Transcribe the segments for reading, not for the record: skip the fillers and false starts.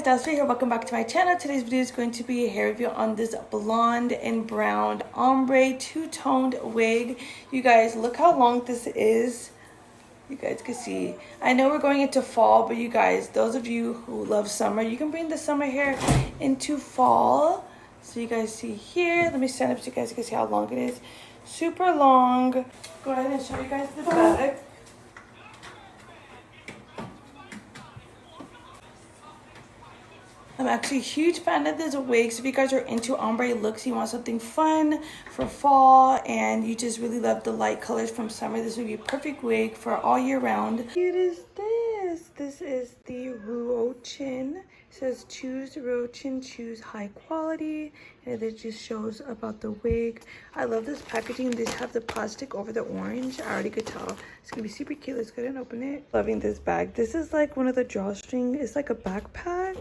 Dassah here. Welcome back to my channel. Today's video is going to be a hair review on this blonde and brown ombre two-toned wig. You guys, look how long this is. You guys can see. I know we're going into fall, but you guys, those of you who love summer, you can bring the summer hair into fall. So you guys see here. Let me stand up so you guys can see how long it is. Super long. Go ahead and show you guys the back. I'm actually a huge fan of this wig. So if you guys are into ombre looks, you want something fun for fall, and you just really love the light colors from summer, this would be a perfect wig for all year round. It is this. This is the Ruochin. It says choose Ruochin, choose high quality, and it just shows about the wig. I love this packaging. They have the plastic over the orange. I already could tell it's gonna be super cute. Let's go ahead and open it. Loving this bag. This is like one of the drawstring. It's like a backpack.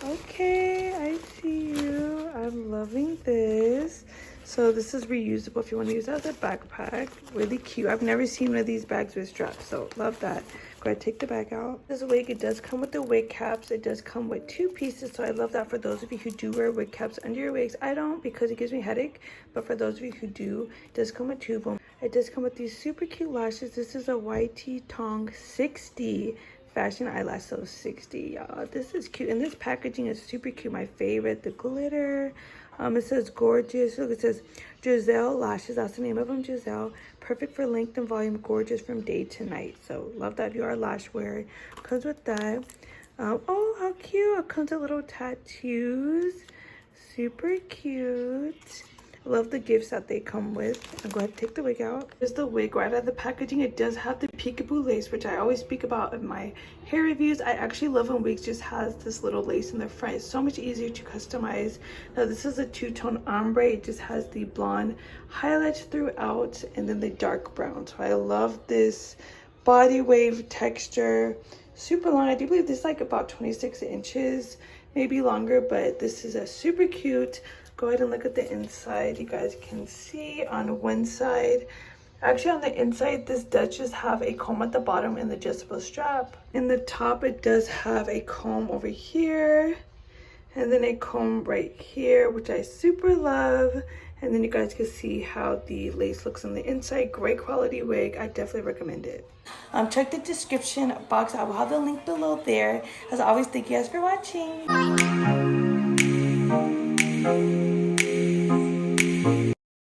Okay, I see you. I'm loving this. So this is reusable if you want to use it as a backpack. Really cute. I've never seen one of these bags with straps, so love that. Go ahead, take the bag out. This wig, it does come with the wig caps. It does come with 2 pieces, so I love that for those of you who do wear wig caps under your wigs. I don't, because it gives me a headache, but for those of you who do, it does come with 2 of them. It does come with these super cute lashes. This is a YT Tong 60 fashion eyelash, so 60, y'all. This is cute, and this packaging is super cute. My favorite, the glitter. It says gorgeous. Look, it says Giselle lashes. That's the name of them, Giselle. Perfect for length and volume, gorgeous from day to night. So love that if you are a lash wearer. Comes with that. Oh, how cute. It comes with little tattoos. Super cute. Love the gifts that they come with. I'll go ahead and take the wig out. There's the wig right out of the packaging. It does have the peekaboo lace, which I always speak about in my hair reviews. I actually love when wigs just has this little lace in the front. It's so much easier to customize. Now this is a two-tone ombre. It just has the blonde highlights throughout and then the dark brown. So I love this body wave texture. Super long. I do believe this is like about 26 inches, maybe longer, but this is a super cute. Go ahead and look at the inside. You guys can see on one side, actually on the inside, this does just have a comb at the bottom and the adjustable strap. In the top, it does have a comb over here and then a comb right here, which I super love. And then you guys can see how the lace looks on the inside. Great quality wig. I definitely recommend it. Check the description box. I will have the link below there. As always, thank you guys for watching.